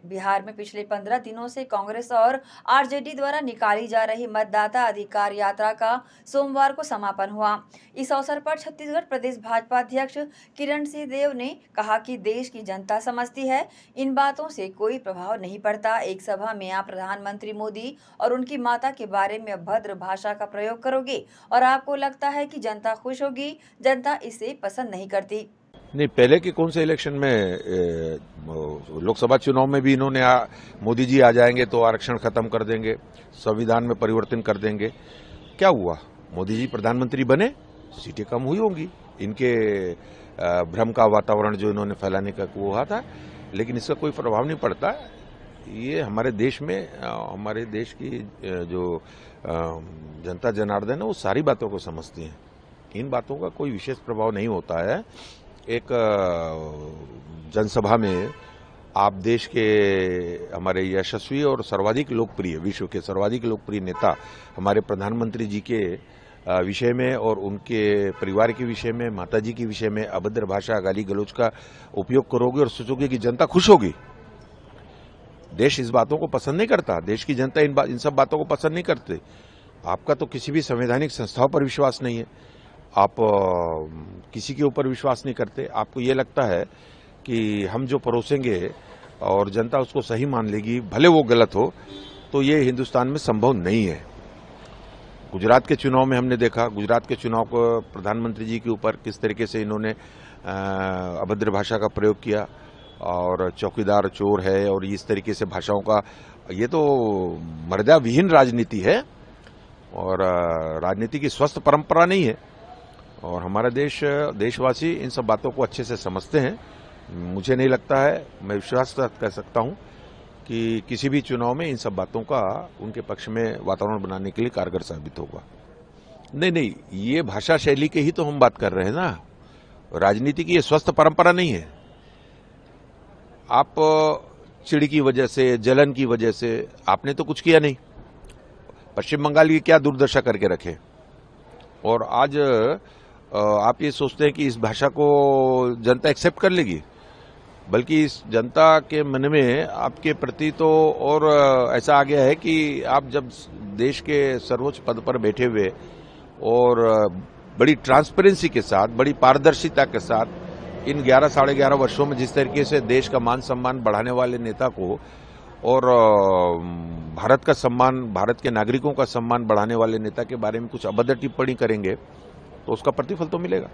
बिहार में पिछले 15 दिनों से कांग्रेस और आरजेडी द्वारा निकाली जा रही मतदाता अधिकार यात्रा का सोमवार को समापन हुआ। इस अवसर पर छत्तीसगढ़ प्रदेश भाजपा अध्यक्ष किरण सिंह देव ने कहा कि देश की जनता समझती है, इन बातों से कोई प्रभाव नहीं पड़ता। एक सभा में आप प्रधानमंत्री मोदी और उनकी माता के बारे में अभद्र भाषा का प्रयोग करोगे और आपको लगता है कि जनता खुश होगी। जनता इसे पसंद नहीं करती। नहीं, पहले के कौन से इलेक्शन में लोकसभा चुनाव में भी इन्होंने मोदी जी आ जाएंगे तो आरक्षण खत्म कर देंगे, संविधान में परिवर्तन कर देंगे। क्या हुआ? मोदी जी प्रधानमंत्री बने, सीटें कम हुई होंगी। इनके भ्रम का वातावरण जो इन्होंने फैलाने का वो हुआ था, लेकिन इसका कोई प्रभाव नहीं पड़ता। ये हमारे देश में हमारे देश की जो जनता जनार्दन है वो सारी बातों को समझती है। इन बातों का कोई विशेष प्रभाव नहीं होता है। एक जनसभा में आप देश के हमारे यशस्वी और सर्वाधिक लोकप्रिय, विश्व के सर्वाधिक लोकप्रिय नेता हमारे प्रधानमंत्री जी के विषय में और उनके परिवार के विषय में, माता जी के विषय में अभद्र भाषा, गाली गलौज का उपयोग करोगे और सोचोगे कि जनता खुश होगी। देश इस बातों को पसंद नहीं करता। देश की जनता इन सब बातों को पसंद नहीं करते। आपका तो किसी भी संवैधानिक संस्थाओं पर विश्वास नहीं है, आप किसी के ऊपर विश्वास नहीं करते। आपको ये लगता है कि हम जो परोसेंगे और जनता उसको सही मान लेगी, भले वो गलत हो, तो ये हिंदुस्तान में संभव नहीं है। गुजरात के चुनाव में हमने देखा, गुजरात के चुनाव को प्रधानमंत्री जी के ऊपर किस तरीके से इन्होंने अभद्र भाषा का प्रयोग किया और चौकीदार चोर है और इस तरीके से भाषाओं का, ये तो मर्यादा विहीन राजनीति है और राजनीति की स्वस्थ परंपरा नहीं है। और हमारा देशवासी इन सब बातों को अच्छे से समझते हैं। मुझे नहीं लगता है, मैं विश्वास कर सकता हूं कि किसी भी चुनाव में इन सब बातों का उनके पक्ष में वातावरण बनाने के लिए कारगर साबित होगा। नहीं, ये भाषा शैली के ही तो हम बात कर रहे हैं ना। राजनीति की ये स्वस्थ परंपरा नहीं है। आप चिढ़ की वजह से, जलन की वजह से आपने तो कुछ किया नहीं। पश्चिम बंगाल की क्या दुर्दशा करके रखे, और आज आप ये सोचते हैं कि इस भाषा को जनता एक्सेप्ट कर लेगी। बल्कि इस जनता के मन में आपके प्रति तो और ऐसा आ गया है कि आप जब देश के सर्वोच्च पद पर बैठे हुए और बड़ी ट्रांसपेरेंसी के साथ, बड़ी पारदर्शिता के साथ इन 11 साढ़े 11 वर्षों में जिस तरीके से देश का मान सम्मान बढ़ाने वाले नेता को और भारत का सम्मान, भारत के नागरिकों का सम्मान बढ़ाने वाले नेता के बारे में कुछ अभद्र टिप्पणी करेंगे तो उसका प्रतिफल तो मिलेगा।